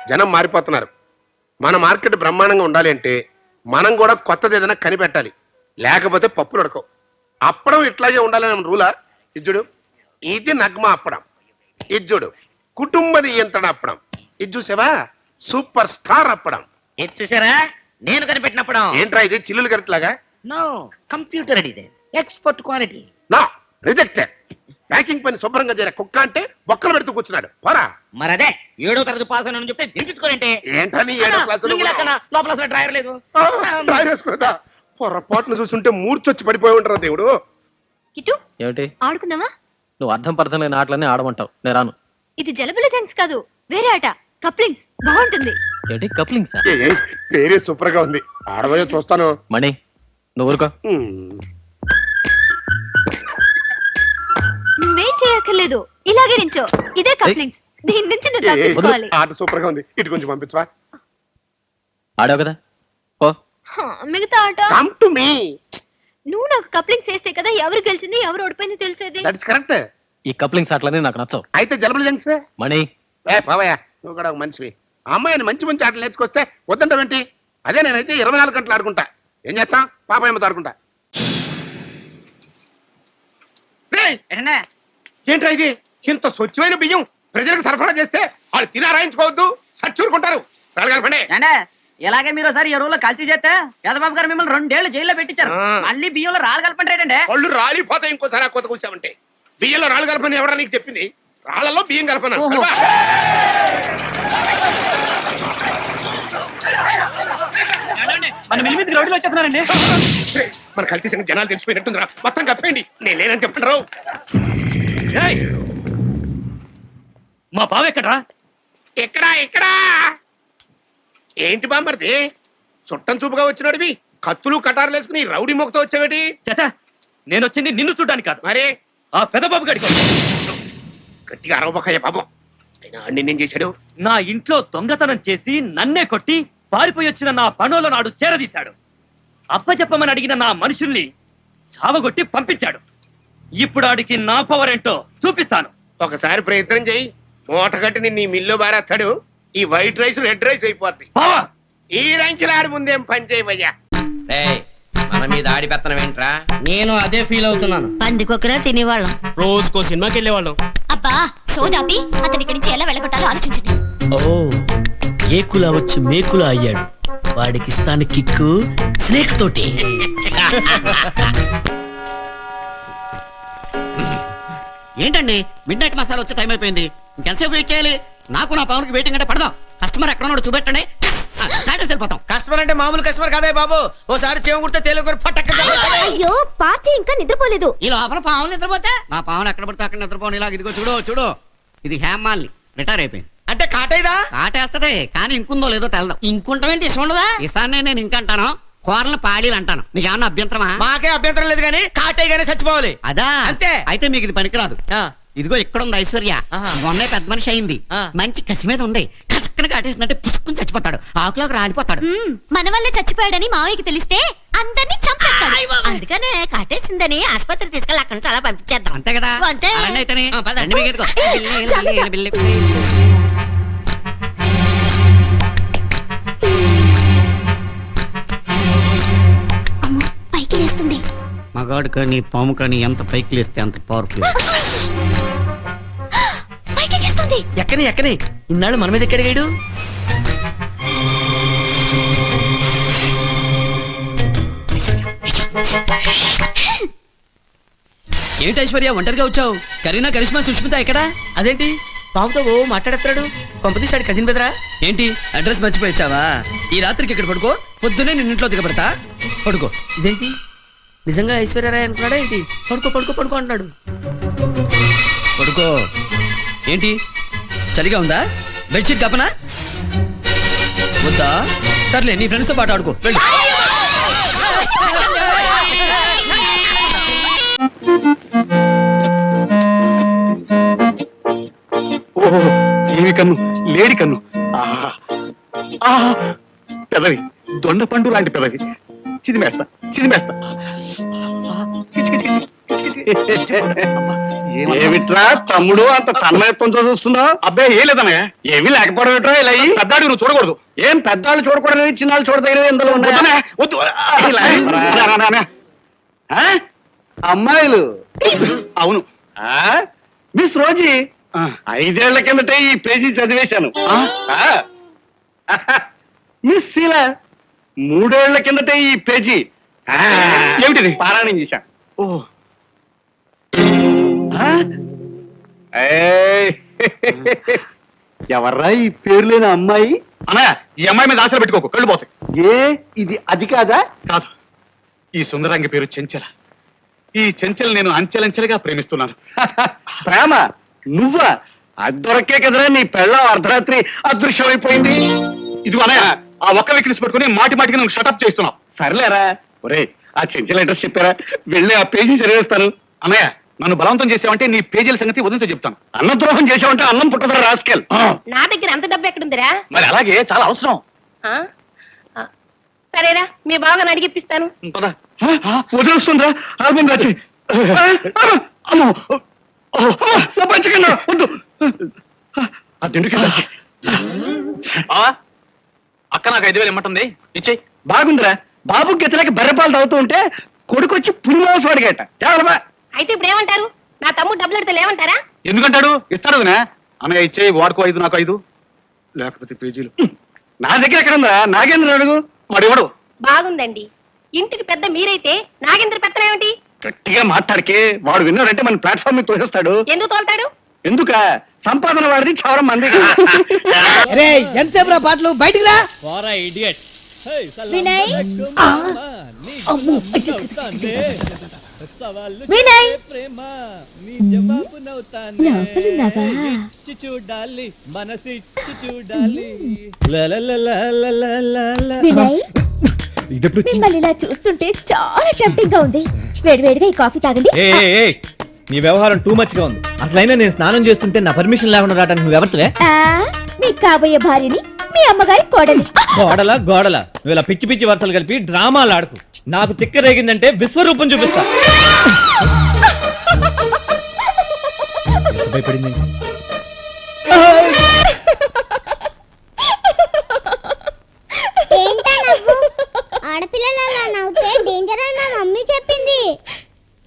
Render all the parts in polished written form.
జనం మారిపోతున్నారు. మన మార్కెట్ బ్రహ్మాండంగా ఉండాలి అంటే మనం కూడా కొత్తది ఏదైనా కనిపెట్టాలి, లేకపోతే పప్పులు ఉడకవు. అప్పడం ఇట్లాగే ఉండాలని రూలా? ఇజ్జుడు ఇది నగ్మ అప్పడం, ఇజ్జుడు కుటుంబది ఎంతడ అప్పడం, ఇది చూసావా సూపర్ స్టార్ అప్పడం. ఇది చూసారా నేను కనిపెట్టినప్పుడు. ఏంట్రా ఇది చిల్లులు కరెక్ట్లాగా? నో కంప్యూటర్ ఇది ఎక్స్పోర్ట్ క్వాలిటీ. నా రిజెక్టెడ్. ప్యాకింగ్ పని శుభ్రంగా చేరే కుక్క అంటే బొక్కలు పెడుతూ కూర్చున్నాడు. పోరా. మరదే 7వ తరగతి పాస్ అని చెప్తే వినిపించుకోనంటే ఏంటని 7వ క్లాసులో లోపల అసలు డ్రైవర్ లేదు. డ్రైవర్ వేసుకున్నదా? పొరపాటును చూస్తుంటే మూర్చొచ్చి పడిపోయి ఉంటారా దేవుడు. కిట్టు ఏమిటి ఆడుకుందామా? నువ్వు అర్థం పర్థం లేని ఆటలన్నీ ఆడమంటావు, నేను రాను. ఇది జలబుల థ్యాంక్స్ కాదు, వేరే ఆట. కప్లింగ్స్ బాగుంటుంది. ఏంటి కప్లింగ్స్? పేరే సూపర్ గా ఉంది. ఆడవయో చూస్తాను. మణి నువ్వు ఊరుకో. నువ్వేం చేయక్కర్లేదు, ఇలాగే నించో. ఇదే కప్లింగ్స్. దీని నుంచి నువ్వు తప్పించుకోవాలి. ఆట సూపర్ గా ఉంది, ఇటు కొంచెం పంపించవా? ఆడావు కదా, ఓ మిగతా ఆట కమ్ టు మీ. నువ్వు నాకు కప్లింగ్స్ చేస్తే కదా ఎవరు గెలిచింది ఎవరు ఓడిపోయింది తెలిసేది. That's correct. ఈ కప్లింగ్స్ ఆటలన్నీ నాకు నచ్చవు. అయితే జలబుల జంక్స్. మణి పావయ్య, నువ్వు కూడా ఒక మనిషివి. ఆ అమ్మాయిని మంచి మంచి ఆటలు నేర్చుకొస్తే వద్దంటావేంటి? అదే నేనైతే 24 గంటలు ఆడుకుంటా. ఏం చేస్తాం? పాపయ్యమ్మతో ఆడుకుంటా. ఏంట్రా ఇది? ఇంత స్వచ్ఛమైన బియ్యం ప్రజలకు సరఫరా చేస్తే వాళ్ళు తిని ఆరాయించుకోవద్దు, సచ్చూరుకుంటారు. రాగలపండి. ఇలాగే మీరు ఒకసారి ఎరువులో కల్తీ చేస్తే యదబాబు గారు మిమ్మల్ని 2 ఏళ్ళు జైల్లో పెట్టించారు. మళ్ళీ బియ్యంలో రాళ్ళు కలపండి. వాళ్ళు రాలిపోతాయి ఇంకోసారి ఆ కొత్త కూర్చామంటే. బియ్యంలో రాళ్ళు కలపని ఎవరా నీకు చెప్పింది? రాళ్లలో బియ్యం కలపను. మన మిల్లి మీద రోడ్లు వచ్చేస్తున్నారండి. మన కల్తీ సంగతి జనాలు తెలిసిపోయినట్టుందిరా. మొత్తం కప్పేయండి. నేను లేనని చెప్పంటారు. మా బావ ఎక్కడా? ఎక్కడా ఎక్కడా? ఏంటి బామ్మర్ది చుట్టం చూపుగా వచ్చినాడివి? కత్తులు కటారులు వేసుకుని రౌడీ మొక్కతో వచ్చావేటి? చచా, నేను వచ్చింది నిన్ను చూడ్డానికి కాదు, మరి ఆ పెదబాబు గడికి. గట్టిగా అరవబోకయ్య పాపం. అయినా అన్ని నేను చేశాడు. నా ఇంట్లో దొంగతనం చేసి నన్నే కొట్టి పారిపోయి వచ్చిన నా పనుల నాడు చేరదీశాడు. అప్పచెప్పమని అడిగిన నా మనుషుల్ని చావగొట్టి పంపించాడు. ఇప్పుడు ఆడికి నా పవర్ ఏంటో చూపిస్తాను. ఒకసారి ప్రయత్నం చెయ్యి. మూట కట్టి నిన్ను ఈ మిల్లో బారేస్తాడు. ఈ వైట్ రైస్ రెడ్ రైస్ అయిపోద్ది. బావా, ఈ రంకిల ఆడి ముందేం పని చేయవయ్యా. మన మీద ఆడి పెత్తనం ఏంట్రా? నేను అదే ఫీల్ అవుతున్నాను. పందికొక్కరా తినేవాళ్ళం, రోజుకో సినిమాకి వెళ్ళేవాళ్ళం. అబ్బా సోదాపి అతని ఇక్కడి నుంచి ఎలా వెళ్ళగొట్టాలో ఆలోచించండి. ఓ ఏకులా వచ్చి మేకులా అయ్యాడు. వాడికి ఇస్తాను కిక్కు స్నేక్ తోటి. ఏంటండి మిడ్ నైట్ మసాలా వచ్చే టైం అయిపోయింది. ఇంకెంతసేపు వెయిట్ చేయాలి? నాకు నా పవన్కి వెయిటింగ్ అంటే పడదాం. కస్టమర్ ఎక్కడ ఉన్నాడో చూపెట్టండి. వెళ్ళిపోతాం. కస్టమర్ అంటే మామూలు కస్టమర్ కాదే బాబు. ఓసారి చేమ కుడితే తేలిక పట్టక. అయ్యో పార్టీ ఇంకా నిద్రపోలేదు. ఈ లోపల పావులు నిద్రపోతే నా పావన్ ఎక్కడ పడితే అక్కడ నిద్రపోని. ఇలాగ ఇదిగో చూడు చూడు, ఇది హేమాల్ని రిటైర్ అయిపోయింది. అంటే కాటైదా? కాటేస్తదే కానీ ఇంకుందో లేదో తెలదాం. ఇంకుంటామేంటి ఇష్టం ఉండదా? ఈసారి నేను ఇంకంటాను, కూరలు పాడీలు అంటాను. నీకేమన్నా అభ్యంతరమా? మాకే అభ్యంతరం లేదు కానీ కాటై గానే చచ్చిపోవాలి. అదా అంతే. అయితే మీకు ఇది పనికిరాదు. ఇదిగో ఇక్కడ ఉంది ఐశ్వర్య. మొన్నే పెద్ద మనిషి అయింది. మంచి కసి మీద ఉండే కసక్కన కాటేసిందంటే పుసుకుని చచ్చిపోతాడు. ఆకులోకి రాలిపోతాడు. మన వల్లే చచ్చిపోయాడని మావయ్యకి తెలిస్తే అందరినీ చంపేస్తాడు. అందుకనే కాటేసిందని ఆసుపత్రి తీసుకెళ్ళి అక్కడ చాలా పంపించేద్దాం. అంతే కదా? అంతే. రండి అయితేనే. పద. రండి మీకు ఎదుగో. జాగ్రత్త. బిల్లి. అమ్మో పైకి లేస్తుంది. మగాడు కానీ పాము కానీ ఎంత పైకి లేస్తే అంత పవర్ఫుల్. పైకి ఎక్కేస్తుంది. ఎక్కని ఇన్నాళ్ళు మన మీద ఎక్కడిగాడు? ఏంటి ఐశ్వర్య ఒంటరిగా వచ్చావు? కరీనా కరిష్మా సుష్మిత ఎక్కడా? అదేంటి పాముతో ఓ మాట్లాడేస్తాడు? పంపదీశాడు కజిన్ బెదరా. ఏంటి అడ్రస్ మర్చిపోయి వచ్చావా? ఈ రాత్రికి ఇక్కడ పడుకో, పొద్దునే నేను ఇంట్లో దిగబడతా. పడుకో. ఇదేంటి నిజంగా ఐశ్వర్యరాయ్ అనుకున్నాడా ఏంటి? పడుకో అంటున్నాడు. పడుకో. ఏంటి చలిగా ఉందా? బెడ్షీట్ కప్పనా? వద్దా? సర్లే నీ ఫ్రెండ్స్ తో పాటు ఆడుకో, వెళ్ళు. ఓహో ఏమి కన్ను, లేడి కన్ను. పెదవి దొండ పండు లాంటి పెదవి. చిదిమేస్తా. ఏమిట్రా తమ్ముడు అంత తన్మయత్వంతో చూస్తున్నావు? అబ్బాయి ఏ లేదన్నయ్య, ఏమీ లేకపోవడం ఏమిట్రా ఇలా అయ్యి? పెద్దాడు నువ్వు చూడకూడదు. ఏం పెద్దాళ్ళు చూడకూడదు, చిన్నాళ్ళు చూడదగినవి ఇందులో ఉన్నాయి. అమ్మాయిలు అవును. మిస్ రోజీ 5 ఏళ్ల కిందటే ఈ పేజీ చదివేశాను. మిస్ శీలా 3 ఏళ్ల కిందటే ఈ పేజీ ఏమిటిది పారాయణం చేశాను. ఓ ఎవర్రా ఈ పేరు లేని అమ్మాయి? అన్నయ్య, ఈ అమ్మాయి మీద ఆశలు పెట్టుకోకు, కళ్ళు పోతాయి. ఏ ఇది అది కాదా? కాదు, ఈ సుందరంగి పేరు చెంచల. ఈ చెంచల నేను అంచెలంచెలుగా ప్రేమిస్తున్నాను. ప్రేమ నువ్వా? అది దొరకే కదరా నీ పెళ్ళం అర్ధరాత్రి అదృశ్యమైపోయింది. ఇది అన్నయ్య, ఆ ఒక్క వీక్నెస్ పెట్టుకుని మాటి మాటికి నువ్వు షటప్ చేస్తున్నావు. సర్లేరా, ఒరే ఆ చెంచల అడ్రస్ చెప్పారా? వెళ్ళి ఆ పేజీ చదివేస్తాను. అన్నయ్య, నన్ను బలవంతం చేసావంటే నీ పేజీల సంగతి వదిలితో చెప్తాను. అన్నద్రోహం చేసావంటే అన్నం పుట్టదరా రాస్కెల్. నా దగ్గర అంత డబ్బు ఎక్కడుందిరా? మరి అలాగే చాలా అవసరం. సరేరా, మీ బావగాని అడిగిప్పిస్తాను. వదిలేస్తుందిరా ఆల్బమ్ రాచి. అమ్మో పంచకన్నా వద్దు. అక్క నాకు 5,000 ఇమ్మంటుంది, ఇచ్చేయి. బాగుందిరా, బాబు గెత్తలకి బర్రెపాలు తాగుతూ ఉంటే కొడుకొచ్చి పులిమాంసం అడిగట. చాలా అయితే ఇప్పుడు ఏమంటారు? నా తమ్ముడు డబ్బులు ఎడితే లేవంటారా? ఎందుకంటాడు? ఇస్తాడు అన్నయ్య, ఇచ్చేయి. వాడుకో 5, నాకు 5. లేకపోతే పేజీలు నా దగ్గర ఎక్కడుందా? నాగేంద్ర అడుగు, వాడు ఇవ్వడు. బాగుందండి, ఇంటికి పెద్ద మీరైతే నాగేంద్ర పెత్తనేమిటి? గట్టిగా మాట్లాడికే, వాడు విన్నాడంటే మన ప్లాట్ఫామ్ మీద తోసేస్తాడు. ఎందుకు తోలుతాడు? ఎందుక? సంపాదన వాడిది, చవరం మంది. ఎంతసేపు రా పాటలు, బయటికి రా. వినయ్, వినయ్, లోపలున్నావా? వినయ్, మిమ్మల్ని ఇలా చూస్తుంటే చాలా టెంప్టింగ్ గా ఉంది. వేడివేడిగా ఈ కాఫీ తాగండి. నీ వ్యవహారం టూ మచ్ గా ఉంది. అసలైనా నేను స్నానం చేస్తుంటే నా పర్మిషన్ లేకుండా రావడానికి నువ్వు ఎవరితోనే? మీ కాబోయే భార్యని, మీ అమ్మగారి కోడలి. గోడల నువ్వు ఇలా పిచ్చి పిచ్చి వరుసలు కలిపి డ్రామాలు ఆడుకు. నాకు తిక్క రేగిందంటే విశ్వరూపం చూపిస్తా. భయపడింది. ఆడపిల్లలు అలా నవ్వుతే డేంజర్ అని మా మమ్మీ చెప్పింది.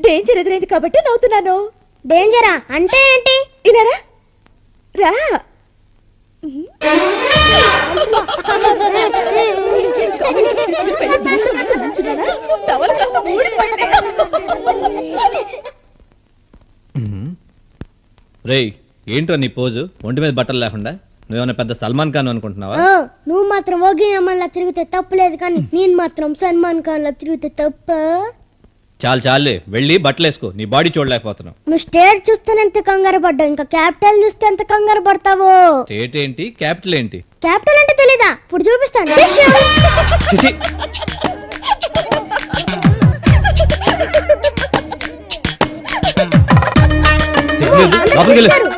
డేంజర్ ఎదురైంది కాబట్టి నవ్వుతున్నాను. డేంజరా అంటే ఏంటి? ఇలా రా, రా. రేయ్, ఏంట్రా నీ పోజు? ఒంటి మీద బట్టలు లేకుండా నువ్వేమన్నా పెద్ద సల్మాన్ ఖాన్ అనుకుంటున్నావా? నువ్వు మాత్రం ఓకే అమ్మలా తిరిగితే తప్పులేదు, కానీ నేను మాత్రం సల్మాన్ ఖాన్ లా తిరిగితే తప్ప. చాలే, వెళ్ళి బట్టలు వేసుకో. నీ బాడీ చూడలేకపోతున్నావు. నువ్వు స్టేట్ చూస్తేనే ఎంత కంగారు పడ్డావు, ఇంకా క్యాపిటల్ చూస్తే ఎంత కంగారు పడతావో. స్టేట్ ఏంటి, క్యాపిటల్ ఏంటి? క్యాపిటల్ అంటే తెలీదా? ఇప్పుడు చూపిస్తాను. చిచి. సిగ్గులేదు, లోపలికి వెళ్ళు.